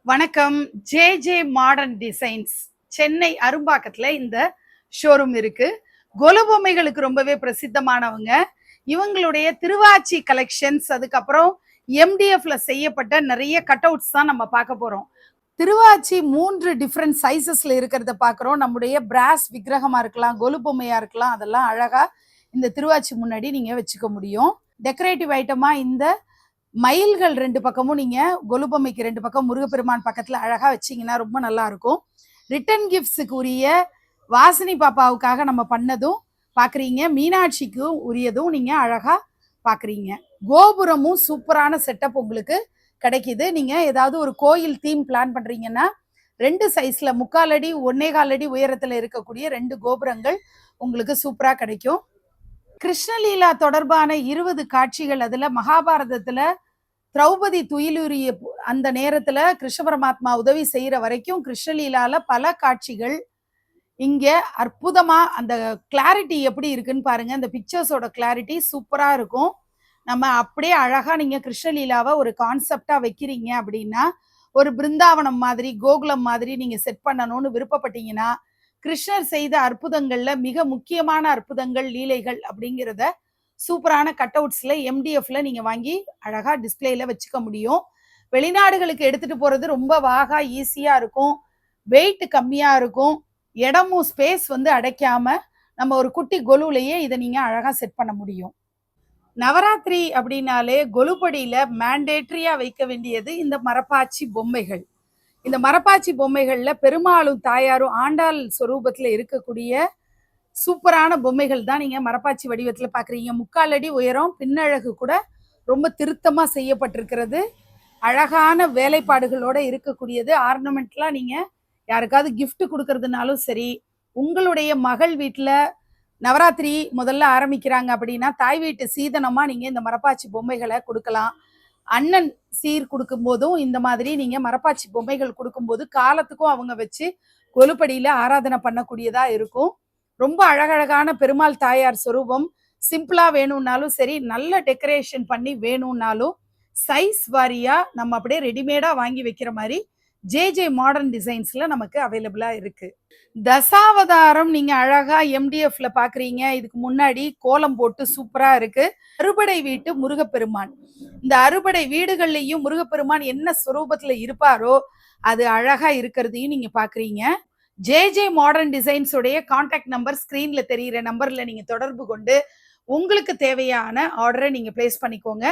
வணக்கம். J modern designs Chennai அரும்பாக்கத்துல இந்த showroom இருக்கு. கொலு பொம்மைகளுக்கு ரொம்பவே பிரசித்தமானவங்க. இவங்களுடைய திருவாச்சி கலெக்ஷன்ஸ், அதுக்கப்புறம் எம்டிஎஃப்ல செய்யப்பட்ட நிறைய கட் அவுட்ஸ் தான் நம்ம பார்க்க போறோம். திருவாச்சி 3 டிஃப்ரெண்ட் சைசஸ்ல இருக்கிறத பார்க்குறோம். நம்முடைய பிராஸ் விக்கிரகமா இருக்கலாம், கொலு பொம்மையா இருக்கலாம், அதெல்லாம் அழகா இந்த திருவாச்சி முன்னாடி நீங்க வச்சுக்க முடியும். டெக்கரேட்டிவ் ஐட்டமா இந்த மயில்கள் 2 பக்கமும் நீங்க கொலு பொம்மைக்கு 2 பக்கம் முருகப்பெருமான் பக்கத்துல அழகா வச்சீங்கன்னா ரொம்ப நல்லா இருக்கும். ரிட்டன் கிஃப்ட்ஸுக்கு உரிய வாசினி பாப்பாவுக்காக நம்ம பண்ணதும் பாக்குறீங்க, மீனாட்சிக்கு உரியதும் நீங்க அழகா பாக்குறீங்க. கோபுரமும் சூப்பரான செட்டப் உங்களுக்கு கிடைக்குது. நீங்க ஏதாவது ஒரு கோயில் தீம் பிளான் பண்றீங்கன்னா 2 சைஸ்ல 3/4 அடி 1.25 அடி உயரத்துல இருக்கக்கூடிய 2 கோபுரங்கள் உங்களுக்கு சூப்பரா கிடைக்கும். கிருஷ்ணலீலா தொடர்பான 20 காட்சிகள், அதுல மகாபாரதத்துல திரௌபதி துயிலுரிய அந்த நேரத்துல கிருஷ்ண பரமாத்மா உதவி செய்யற வரைக்கும் கிருஷ்ணலீலால பல காட்சிகள் இங்க அற்புதமா அந்த கிளாரிட்டி எப்படி இருக்குன்னு பாருங்க. இந்த பிக்சர்ஸோட கிளாரிட்டி சூப்பரா இருக்கும். நம்ம அப்படியே அழகா நீங்க கிருஷ்ணலீலாவை ஒரு கான்செப்டா வைக்கிறீங்க அப்படின்னா, ஒரு பிருந்தாவனம் மாதிரி கோகுலம் மாதிரி நீங்க செட் பண்ணணும்னு விருப்பப்பட்டீங்கன்னா, கிருஷ்ணர் செய்த அற்புதங்கள்ல மிக முக்கியமான அற்புதங்கள் லீலைகள் அப்படிங்கிறத சூப்பரான கட் அவுட்ஸ்ல எம்டிஎஃப்ல நீங்க வாங்கி அழகா டிஸ்பிளேல வச்சுக்க முடியும். வெளிநாடுகளுக்கு எடுத்துட்டு போறது ரொம்ப வாகா ஈஸியா இருக்கும், வெயிட் கம்மியா இருக்கும், இடமும் ஸ்பேஸ் அடைக்காம நம்ம ஒரு குட்டி கொலுலையே இதை நீங்க அழகா செட் பண்ண முடியும். நவராத்திரி அப்படின்னாலே கொலுப்படியில மேண்டேட்ரியா வைக்க வேண்டியது இந்த மரப்பாச்சி பொம்மைகள். இந்த மரப்பாச்சி பொம்மைகள்ல பெருமாளும் தாயாரும் ஆண்டாள் சொரூபத்துல இருக்கக்கூடிய சூப்பரான பொம்மைகள் தான் நீங்க மரப்பாச்சி வடிவத்துல பாக்குறீங்க. 3/4 அடி உயரம், பின்னழகு கூட ரொம்ப திருத்தமா செய்யப்பட்டிருக்கிறது. அழகான வேலைப்பாடுகளோட இருக்கக்கூடியது. ஆர்னமெண்ட்லாம் நீங்க யாருக்காவது கிஃப்ட் கொடுக்கறதுனாலும் சரி, உங்களுடைய மகள் வீட்டுல நவராத்திரி முதல்ல ஆரம்பிக்கிறாங்க அப்படின்னா தாய் வீட்டு சீதனமா நீங்க இந்த மரப்பாச்சி பொம்மைகளை கொடுக்கலாம். அண்ணன் சீர் கொடுக்கும் போதும் இந்த மாதிரி நீங்க மரப்பாச்சி பொம்மைகள் கொடுக்கும்போது காலத்துக்கும் அவங்க வச்சு கொலுப்படியில ஆராதனை பண்ணக்கூடியதா இருக்கும். ரொம்ப அழகழகான பெருமாள் தாயார் சொரூபம் சிம்பிளா வேணும்னாலும் சரி, நல்ல டெக்கரேஷன் பண்ணி வேணும்னாலும் சைஸ் வாரியா நம்ம அப்படியே ரெடிமேடா வாங்கி வைக்கிற மாதிரி ஜே மாடர்ன் டிசைன்ஸ்ல நமக்கு அவைலபிளா இருக்கு. தசாவதாரம் நீங்க அழகா எம்டிஎஃப்ல பாக்குறீங்க. இதுக்கு முன்னாடி கோலம் போட்டு சூப்பரா இருக்கு. அறுபடை வீட்டு முருகப்பெருமான், இந்த அறுபடை வீடுகள்லயும் முருகப்பெருமான் என்ன சுரூபத்துல இருப்பாரோ அது அழகா இருக்கிறதையும் நீங்க பாக்குறீங்க. ஜே மாடர்ன் டிசைன்ஸ் உடைய கான்டாக்ட் நம்பர் ஸ்கிரீன்ல தெரியிற நம்பர்ல நீங்க தொடர்பு கொண்டு உங்களுக்கு தேவையான ஆர்டரை நீங்க பிளேஸ் பண்ணிக்கோங்க.